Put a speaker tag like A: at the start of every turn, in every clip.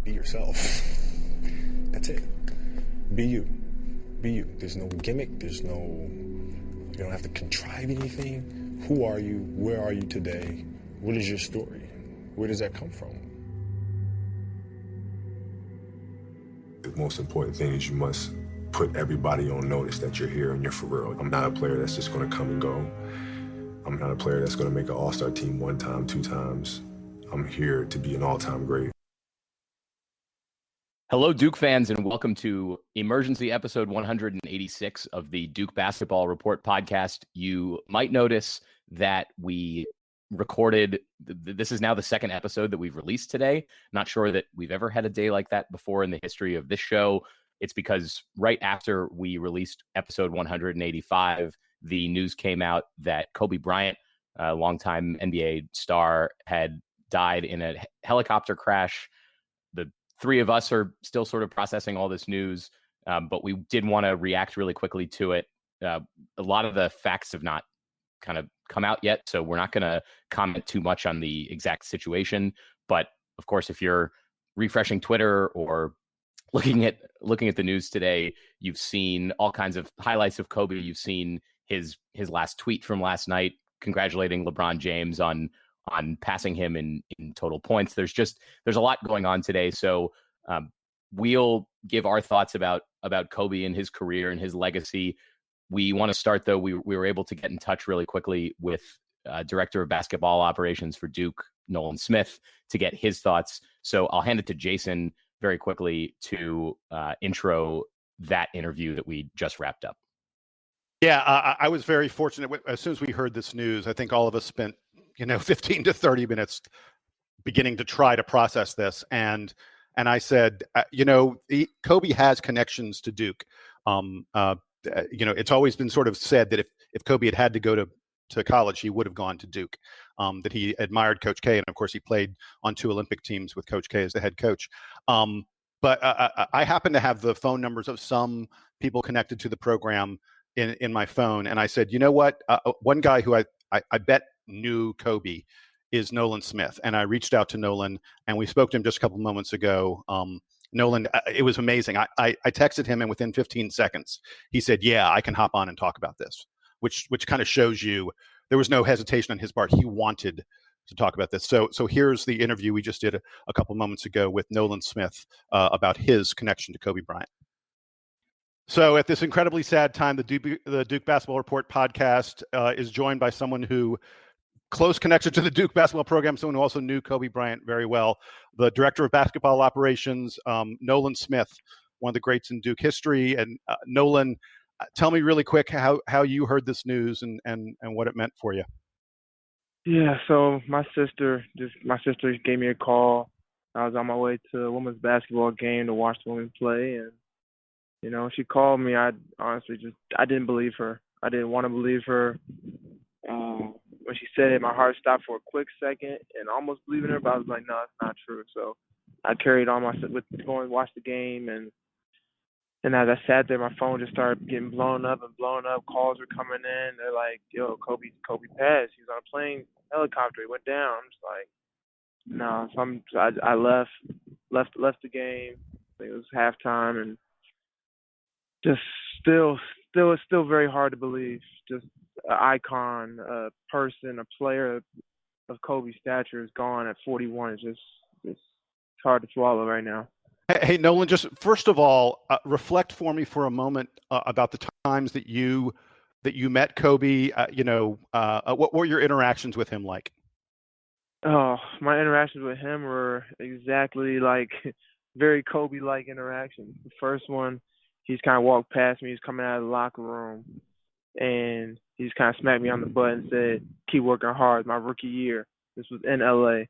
A: Be yourself. That's it. Be you. Be you. There's no gimmick. You don't have to contrive anything. Who are you? Where are you today? What is your story? Where does that come from? The most important thing is you must put everybody on notice that you're here and you're for real. I'm not a player that's just going to come and go. I'm not a player that's going to make an all-star team one time, two times. I'm here to be an all-time great.
B: Hello, Duke fans, and welcome to emergency episode 186 of the Duke Basketball Report podcast. You might notice that we recorded, this is now the second episode that we've released today. Not sure that we've ever had a day like that before in the history of this show. It's because right after we released episode 185, the news came out that Kobe Bryant, a longtime NBA star, had died in a helicopter crash. The three of us are still sort of processing all this news, but we did want to react really quickly to it. A lot of the facts have not kind of come out yet, so we're not going to comment too much on the exact situation. But of course, if you're refreshing Twitter or looking at the news today, you've seen all kinds of highlights of Kobe. You've seen his last tweet from last night, congratulating LeBron James on passing him in total points. There's a lot going on today. So we'll give our thoughts about Kobe and his career and his legacy. We want to start, though. We were able to get in touch really quickly with Director of Basketball Operations for Duke, Nolan Smith, to get his thoughts. So I'll hand it to Jason very quickly to intro that interview that we just wrapped up.
C: Yeah, I was very fortunate. As soon as we heard this news, I think all of us spent 15 to 30 minutes beginning to try to process this. And I said, Kobe has connections to Duke. It's always been sort of said that if Kobe had to go to college, he would have gone to Duke, that he admired Coach K. And of course, he played on 2 Olympic teams with Coach K as the head coach. But I happen to have the phone numbers of some people connected to the program in my phone. And I said, you know what? One guy who I bet knew Kobe is Nolan Smith. And I reached out to Nolan, and we spoke to him just a couple of moments ago. Nolan, it was amazing. I texted him, and within 15 seconds, he said, yeah, I can hop on and talk about this, which kind of shows you there was no hesitation on his part. He wanted to talk about this. So here's the interview we just did a couple of moments ago with Nolan Smith about his connection to Kobe Bryant. So at this incredibly sad time, the Duke Basketball Report podcast is joined by someone who close connection to the Duke basketball program, someone who also knew Kobe Bryant very well, the Director of Basketball Operations, Nolan Smith, one of the greats in Duke history. And Nolan, tell me really quick how you heard this news and what it meant for you.
D: Yeah, so my sister gave me a call. I was on my way to a women's basketball game to watch the women play, and she called me. I honestly I didn't believe her. I didn't want to believe her. When she said it, my heart stopped for a quick second and almost believing her, but I was like, no, it's not true. So I carried on with going to watch the game, and as I sat there, my phone just started getting blown up. Calls were coming in. They're like, yo, Kobe passed. He was on a plane helicopter. He went down. I'm just like, no. So I left the game. I think it was halftime, and just it's still very hard to believe. Just an icon, a person, a player of Kobe's stature is gone at 41. It's hard to swallow right now.
C: Hey, Nolan, just first of all, reflect for me for a moment about the times that you met Kobe. What were your interactions with him like?
D: Oh, my interactions with him were exactly like very Kobe-like interactions. The first one, he's kind of walked past me. He's coming out of the locker room, and he just kind of smacked me on the butt and said, keep working hard. My rookie year. This was in L.A.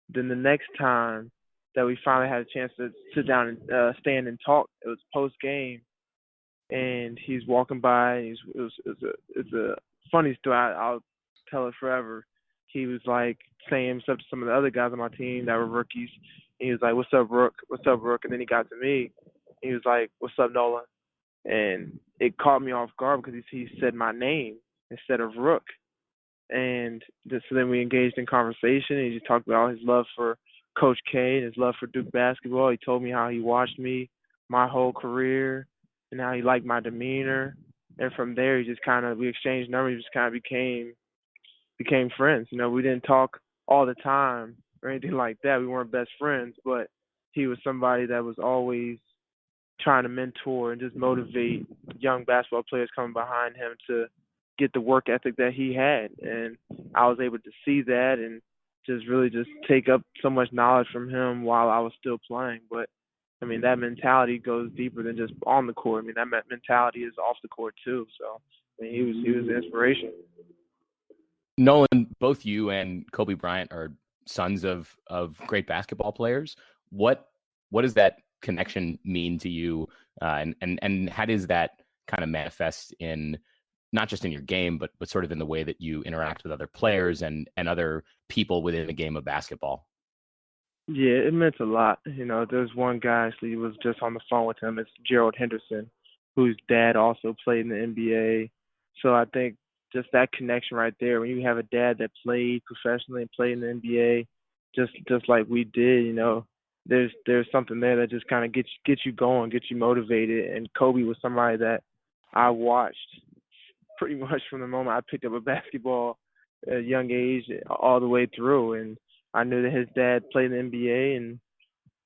D: Then the next time that we finally had a chance to sit down and stand and talk, it was post-game, and he's walking by. It's a funny story. I'll tell it forever. He was like saying stuff to some of the other guys on my team that were rookies. He was like, what's up, Rook? What's up, Rook? And then he got to me. He was like, what's up, Nolan? And it caught me off guard because he said my name instead of Rook. And so then we engaged in conversation. And he just talked about all his love for Coach K and his love for Duke basketball. He told me how he watched me my whole career and how he liked my demeanor. And from there, we exchanged numbers, just kind of became friends. You know, we didn't talk all the time or anything like that. We weren't best friends, but he was somebody that was always trying to mentor and just motivate young basketball players coming behind him to get the work ethic that he had. And I was able to see that and just take up so much knowledge from him while I was still playing. But I mean, that mentality goes deeper than just on the court. I mean, that mentality is off the court too. So I mean, he was an inspiration.
B: Nolan, both you and Kobe Bryant are sons of great basketball players. What does that connection mean to you, and how does that kind of manifest in not just in your game, but sort of in the way that you interact with other players and other people within the game of basketball?
D: Yeah, it meant a lot. You know, there's one guy, so he was just on the phone with him. It's Gerald Henderson, whose dad also played in the NBA. So I think just that connection right there, when you have a dad that played professionally and played in the NBA, just like we did, you know, there's something there that just kind of gets you going, gets you motivated. And Kobe was somebody that I watched pretty much from the moment I picked up a basketball at a young age all the way through. And I knew that his dad played in the NBA, and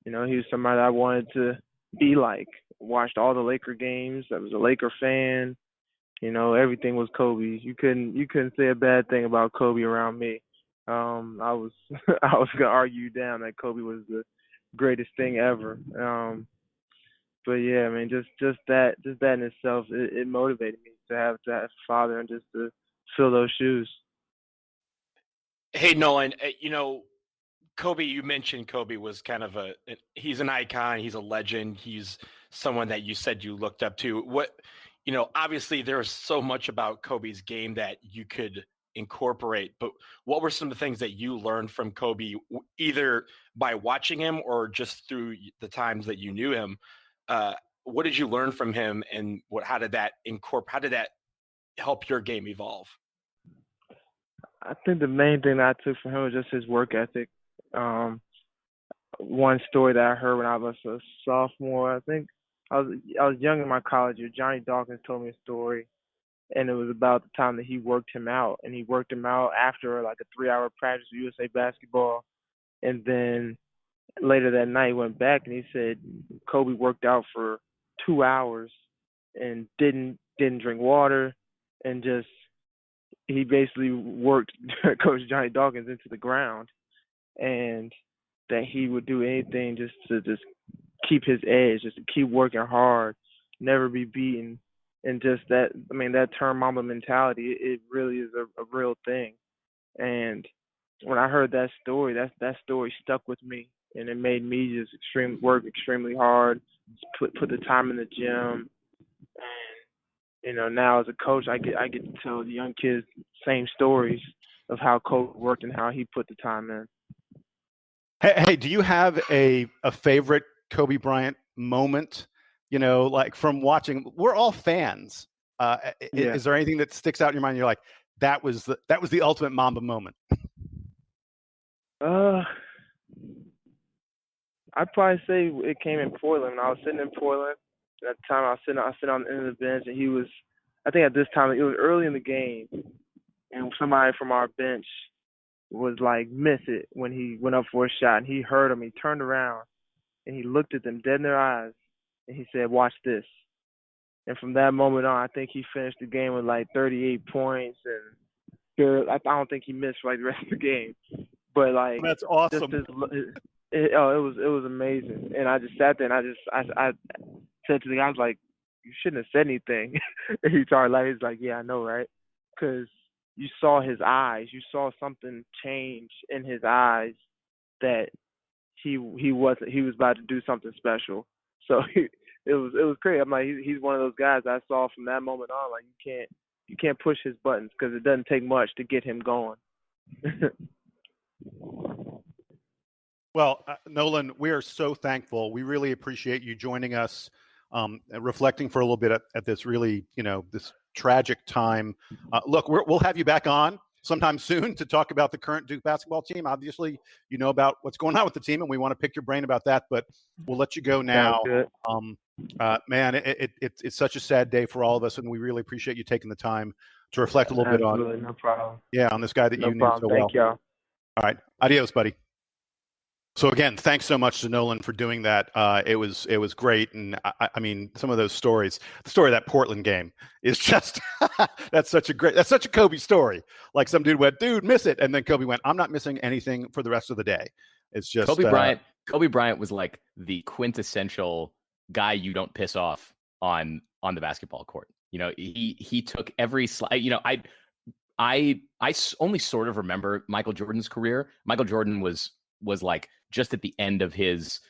D: you know, he was somebody that I wanted to be like. Watched all the Laker games. I was a Laker fan. You know, everything was Kobe. You couldn't say a bad thing about Kobe around me. I was I was gonna argue you down that Kobe was the greatest thing ever. But yeah, I mean, just that in itself, it motivated me to have a father and just to fill those shoes.
E: Hey, Nolan, Kobe, you mentioned Kobe was kind of he's an icon. He's a legend. He's someone that you said you looked up to. Obviously there's so much about Kobe's game that you could incorporate, but what were some of the things that you learned from Kobe, either by watching him or just through the times that you knew him? What did you learn from him, and how did that help your game evolve?
D: I think the main thing that I took from him was just his work ethic. One story that I heard when I was a sophomore, I think I was young in my college year. Johnny Dawkins told me a story, and it was about the time that he worked him out, and he worked him out after like a 3-hour practice of USA basketball, and then later that night he went back and he said Kobe worked out for 2 hours and didn't drink water, and just he basically worked Coach Johnny Dawkins into the ground, and that he would do anything just to keep his edge, just to keep working hard, never be beaten. And just that, I mean, that term Mamba mentality, it really is a real thing. And when I heard that story, that story stuck with me, and it made me just work extremely hard, put the time in the gym. And you know, now as a coach, I get to tell the young kids same stories of how Kobe worked and how he put the time in.
C: Hey, do you have a favorite Kobe Bryant moment? You know, like from watching, we're all fans. Yeah. Is there anything that sticks out in your mind? You're like, that was the ultimate Mamba moment.
D: I'd probably say it came in Portland. When I was sitting in Portland, at the time I was sitting on the end of the bench, and he was, I think at this time it was early in the game, and somebody from our bench was like miss it when he went up for a shot, and he heard him. He turned around and he looked at them dead in their eyes, and he said, "Watch this." And from that moment on, I think he finished the game with like 38 points, and I don't think he missed like the rest of the game. But like,
C: that's awesome.
D: It was amazing. And I just sat there and I said to the guy, I was like, "You shouldn't have said anything." And he started laughing. He's like, "Yeah, I know, right?" Because you saw his eyes. You saw something change in his eyes that he was about to do something special. So it was crazy. I'm like, he's one of those guys I saw from that moment on. Like you can't push his buttons because it doesn't take much to get him going.
C: Well, Nolan, we are so thankful. We really appreciate you joining us, reflecting for a little bit at this really, this tragic time. Look, we'll have you back on. sometime soon to talk about the current Duke basketball team. Obviously, you know about what's going on with the team, and we want to pick your brain about that. But we'll let you go now. Man, it's such a sad day for all of us, and we really appreciate you taking the time to reflect a little bit on.
D: No problem.
C: Yeah, on this guy that you knew so well.
D: Thank y'all.
C: All right, adios, buddy. So again, thanks so much to Nolan for doing that. It was great, and I mean, some of those stories. The story of that Portland game is just that's such a Kobe story. Like some dude went, "Dude, miss it," and then Kobe went, "I'm not missing anything for the rest of the day." It's just
B: Kobe Bryant was like the quintessential guy you don't piss off on the basketball court. You know, he took every slide. You know, I only sort of remember Michael Jordan's career. Michael Jordan was like just at the end of his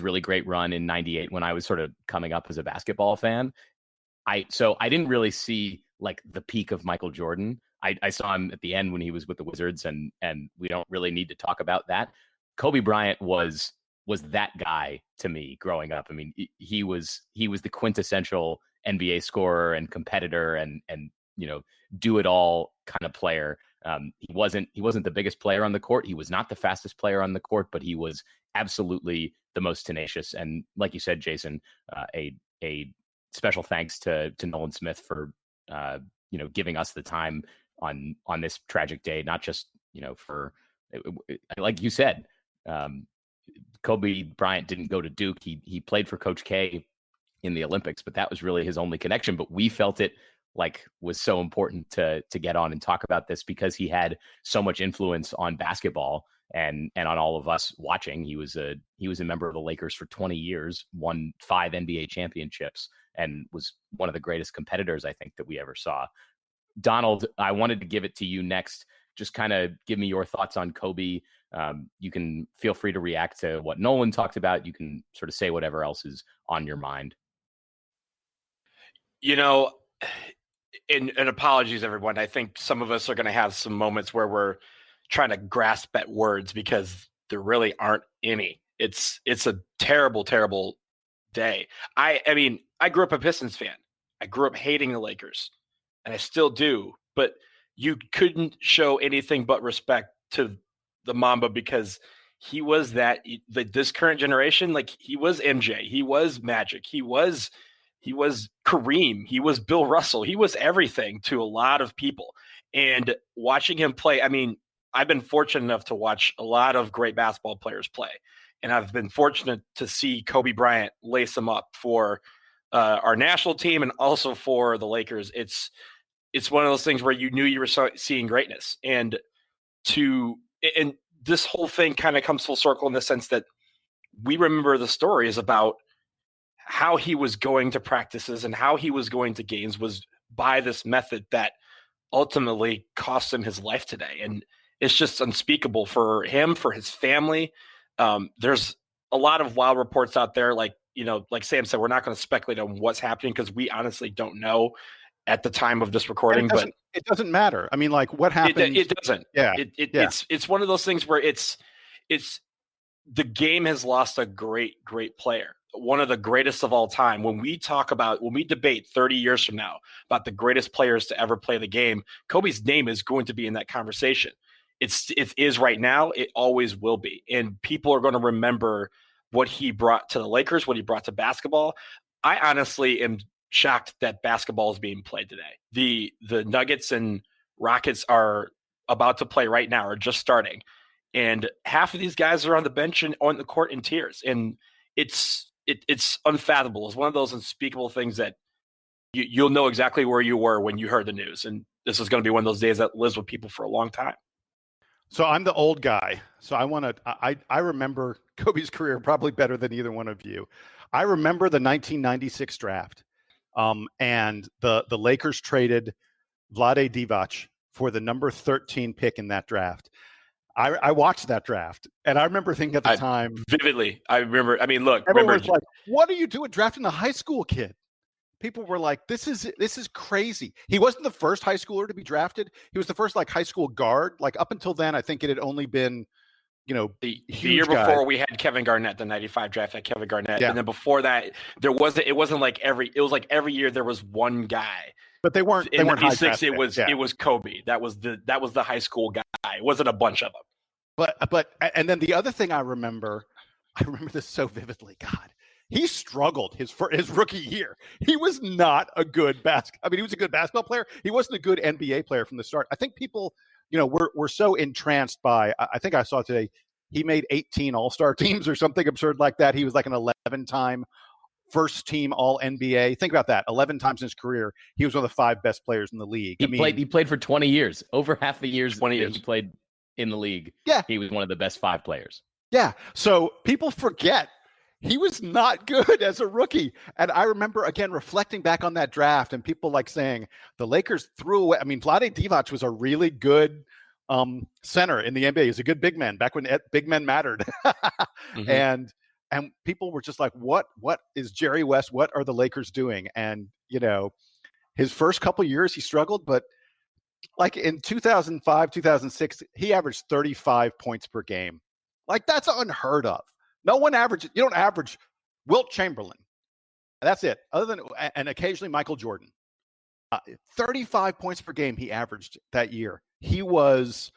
B: really great run in '98 when I was sort of coming up as a basketball fan. So I didn't really see like the peak of Michael Jordan. I saw him at the end when he was with the Wizards, and we don't really need to talk about that. Kobe Bryant was that guy to me growing up. I mean, he was the quintessential NBA scorer and competitor and you know, do it all kind of player. He wasn't the biggest player on the court. He was not the fastest player on the court, but he was absolutely the most tenacious. And like you said, Jason, a special thanks to Nolan Smith for you know, giving us the time on this tragic day. Not just, you know, for like you said, Kobe Bryant didn't go to Duke. He played for Coach K in the Olympics, but that was really his only connection. But we felt it like was so important to get on and talk about this because he had so much influence on basketball and on all of us watching. He was a member of the Lakers for 20 years, won 5 NBA championships, and was one of the greatest competitors I think that we ever saw. Donald, I wanted to give it to you next. Just kind of give me your thoughts on Kobe. You can feel free to react to what Nolan talked about. You can sort of say whatever else is on your mind.
E: You know, and apologies, everyone. I think some of us are going to have some moments where we're trying to grasp at words because there really aren't any. It's a terrible, terrible day. I mean, I grew up a Pistons fan. I grew up hating the Lakers, and I still do. But you couldn't show anything but respect to the Mamba because he was this current generation. Like, he was MJ, he was Magic, he was Kareem, he was Bill Russell, he was everything to a lot of people. And watching him play, I mean, I've been fortunate enough to watch a lot of great basketball players play, and I've been fortunate to see Kobe Bryant lace him up for our national team and also for the Lakers. It's one of those things where you knew you were seeing greatness, and this whole thing kind of comes full circle in the sense that we remember the stories about how he was going to practices and how he was going to games was by this method that ultimately cost him his life today. And it's just unspeakable for him, for his family. There's a lot of wild reports out there. Like, you know, like Sam said, we're not going to speculate on what's happening because we honestly don't know at the time of this recording, but
C: it doesn't matter. I mean, like, what happened?
E: It doesn't.
C: Yeah.
E: It's one of those things where it's the game has lost a great player, one of the greatest of all time. When we debate 30 years from now about the greatest players to ever play the game, Kobe's name is going to be in that conversation. It is right now. It always will be. And people are going to remember what he brought to the Lakers, what he brought to basketball. I honestly am shocked that basketball is being played today. The Nuggets and Rockets are about to play right now, or just starting. And half of these guys are on the bench and on the court in tears. And it's unfathomable. It's one of those unspeakable things that you'll know exactly where you were when you heard the news. And this is going to be one of those days that lives with people for a long time.
C: So I'm the old guy. So I remember Kobe's career probably better than either one of you. I remember the 1996 draft. And the Lakers traded Vlade Divac for the number 13 pick in that draft. I watched that draft, and I remember thinking at the time
E: vividly. I remember. I mean, look,
C: everyone was like, "What are you doing drafting a high school kid?" People were like, "This is crazy." He wasn't the first high schooler to be drafted. He was the first like high school guard. Like up until then, I think it had only been, you know,
E: the year before we had Kevin Garnett, the 95 draft had Kevin Garnett. Yeah. And then before that, it was like every year there was one guy.
C: But they weren't.
E: In
C: They weren't high
E: '96,
C: draft
E: it
C: picks,
E: was
C: yeah.
E: it was Kobe. That was the high school guy. It wasn't a bunch of them.
C: But and then the other thing I remember this so vividly. God, he struggled his rookie year. He was not a good he was a good basketball player. He wasn't a good NBA player from the start. I think people, we're so entranced by. I think I saw today he made 18 All-Star teams or something absurd like that. He was like an 11-time first team All NBA. Think about that. 11 times in his career, he was one of the 5 best players in the league.
B: He played for 20 years. Over half the years
E: 20 years.
B: he played in the league.
C: Yeah,
B: he was one of the best 5 players.
C: Yeah. So people forget he was not good as a rookie. And I remember, again, reflecting back on that draft and people like saying the Lakers threw away. I mean, Vlade Divac was a really good center in the NBA. He was a good big man back when big men mattered. Mm-hmm. And people were just like, what is Jerry West? What are the Lakers doing? And, his first couple of years he struggled, but like in 2005, 2006, he averaged 35 points per game. Like that's unheard of. No one averages. You don't average Wilt Chamberlain. That's it. Other than and occasionally Michael Jordan. 35 points per game he averaged that year. He was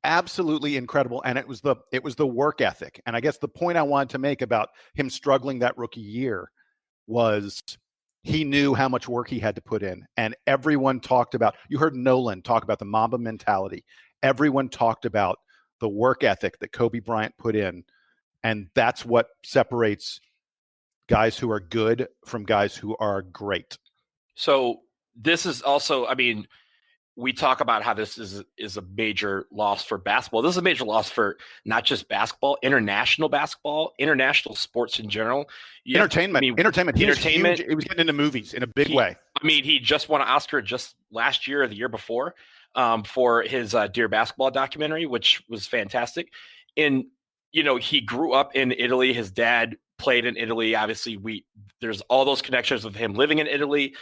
C: absolutely incredible, and it was the work ethic. And I guess the point I wanted to make about him struggling that rookie year was he knew how much work he had to put in. And everyone talked about. You heard Nolan talk about the Mamba mentality. Everyone talked about the work ethic that Kobe Bryant put in. And that's what separates guys who are good from guys who are great.
E: So this is also, I mean, we talk about how this is a major loss for basketball. This is a major loss for not just basketball, international sports in general.
C: Entertainment. Entertainment. He was getting into movies in a big way.
E: I mean, he just won an Oscar just last year or the year before for his Dear Basketball documentary, which was fantastic. And he grew up in Italy. His dad played in Italy. Obviously, there's all those connections with him living in Italy,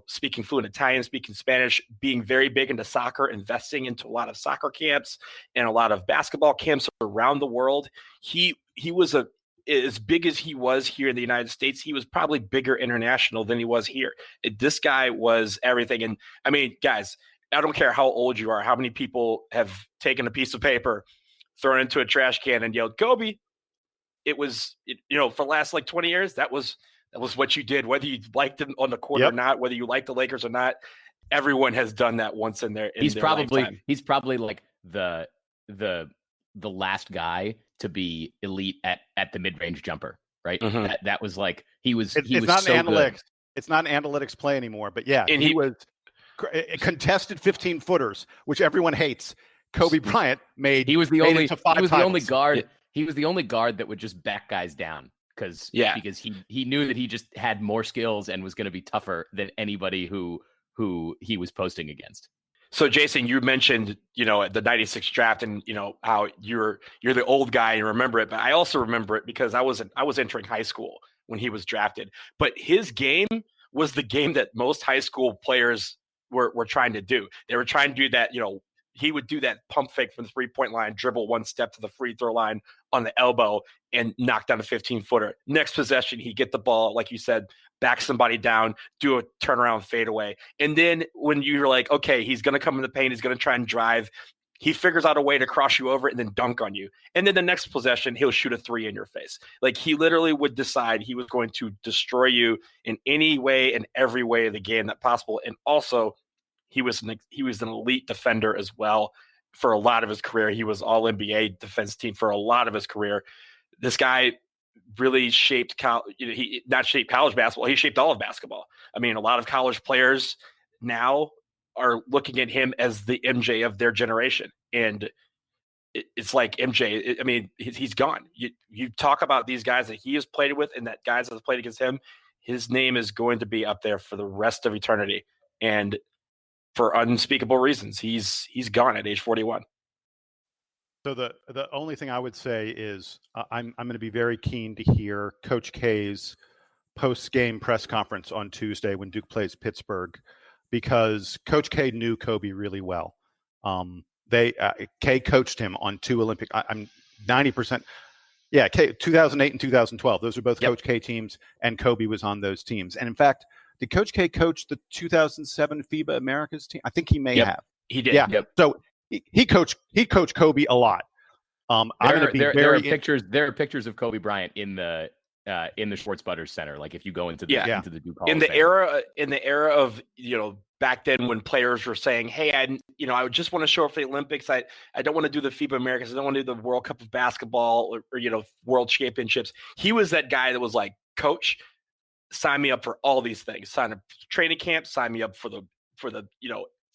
E: speaking fluent Italian, speaking Spanish, being very big into soccer, investing into a lot of soccer camps and a lot of basketball camps around the world. He was as big as he was here in the United States, he was probably bigger international than he was here. This guy was everything. And I mean, guys, I don't care how old you are, how many people have taken a piece of paper, thrown into a trash can and yelled, Kobe. It was, for the last 20 years, that was what you did, whether you liked him on the court or not, whether you liked the Lakers or not. Everyone has done that once in their lifetime.
B: He's probably like the last guy to be elite at the mid-range jumper, right? Mm-hmm. That was like he was. It's
C: not
B: so
C: an analytics.
B: Good.
C: It's not an analytics play anymore. But yeah, and he was contested 15-footers, which everyone hates. Kobe Bryant made.
B: He was the only guard.
C: Yeah.
B: He was the only guard that would just back guys down because he knew that he just had more skills and was going to be tougher than anybody who he was posting against.
E: So Jason, you mentioned the '96 draft and how you're the old guy and remember it, but I also remember it because I was entering high school when he was drafted. But his game was the game that most high school players were trying to do. They were trying to do that, he would do that pump fake from the 3-point line, dribble one step to the free throw line on the elbow and knock down a 15-footer. Next possession, he'd get the ball, like you said, back somebody down, do a turnaround fadeaway. And then when you're like, okay, he's going to come in the paint, he's going to try and drive, he figures out a way to cross you over and then dunk on you. And then the next possession, he'll shoot a 3 in your face. Like he literally would decide he was going to destroy you in any way and every way of the game that possible. And also, he was an elite defender as well for a lot of his career. He was all NBA defense team for a lot of his career. This guy really shaped he not shaped college basketball. He shaped all of basketball. I mean, a lot of college players now are looking at him as the MJ of their generation. And it's like MJ, I mean, he's gone. You talk about these guys that he has played with and that guys that have played against him, his name is going to be up there for the rest of eternity. And for unspeakable reasons, he's gone at age 41.
C: So the only thing I would say is I'm going to be very keen to hear Coach K's post-game press conference on Tuesday when Duke plays Pittsburgh, because Coach K knew Kobe really well. K coached him on 2 Olympic. I'm 90%. Yeah, 2008 and 2012. Those are both Coach K teams, and Kobe was on those teams. And in fact, Did Coach K coach the 2007 FIBA Americas team? I think he may have.
E: He did.
C: Yeah.
B: Yep.
C: So he coached Kobe a lot. I'm going to be
B: there are pictures. There are pictures of Kobe Bryant in the Schwartz-Butters Center. Like if you go into the into the Duke Hall
E: in the era of back then when players were saying, "Hey, I just want to show up for the Olympics. I don't want to do the FIBA Americas. I don't want to do the World Cup of basketball or World Championships." He was that guy that was like, "Coach, sign me up for all these things. Sign up for training camp. Sign me up for the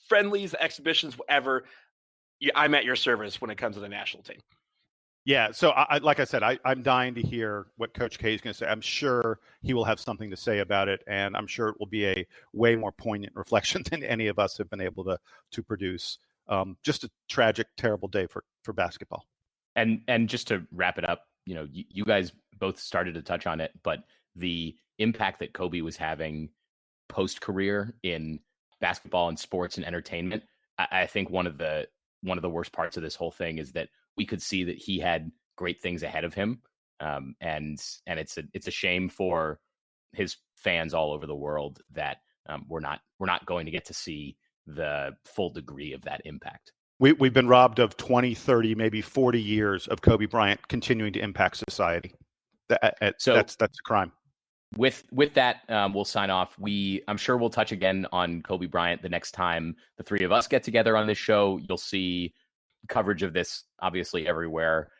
E: friendlies, exhibitions, whatever. I'm at your service when it comes to the national team."
C: Yeah, so like I said, I'm dying to hear what Coach K is going to say. I'm sure he will have something to say about it, and I'm sure it will be a way more poignant reflection than any of us have been able to produce. Just a tragic, terrible day for basketball.
B: And just to wrap it up, you guys both started to touch on it, but the impact that Kobe was having post-career in basketball and sports and entertainment, I think one of the worst parts of this whole thing is that we could see that he had great things ahead of him. And it's a shame for his fans all over the world that we're not going to get to see the full degree of that impact.
C: We've been robbed of 20, 30, maybe 40 years of Kobe Bryant continuing to impact society. That's a crime.
B: With that, we'll sign off. I'm sure we'll touch again on Kobe Bryant the next time the three of us get together on this show. You'll see coverage of this obviously everywhere.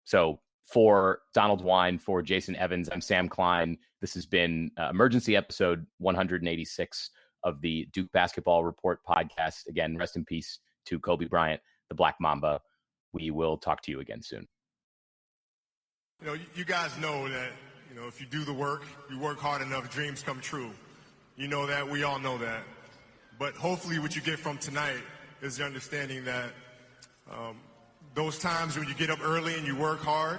B: So for Donald Wine, for Jason Evans, I'm Sam Klein. This has been emergency episode 186 of the Duke Basketball Report podcast. Again, rest in peace to Kobe Bryant, the Black Mamba. We will talk to you again soon.
A: You guys know that, if you do the work, you work hard enough, dreams come true. You know that. We all know that. But hopefully what you get from tonight is the understanding that those times when you get up early and you work hard,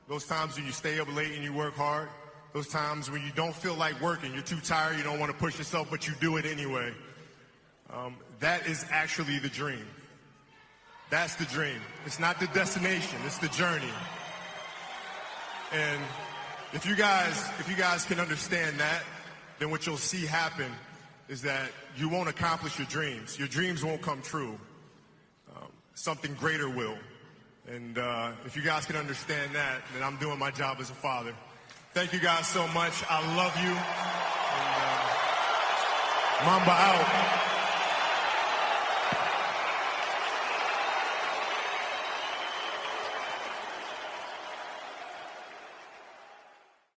A: those times when you stay up late and you work hard, those times when you don't feel like working, you're too tired, you don't want to push yourself, but you do it anyway. That is actually the dream. That's the dream. It's not the destination, it's the journey. And if you guys can understand that, then what you'll see happen is that you won't accomplish your dreams. Your dreams won't come true. Something greater will. And if you guys can understand that, then I'm doing my job as a father. Thank you guys so much. I love you. And, Mamba out.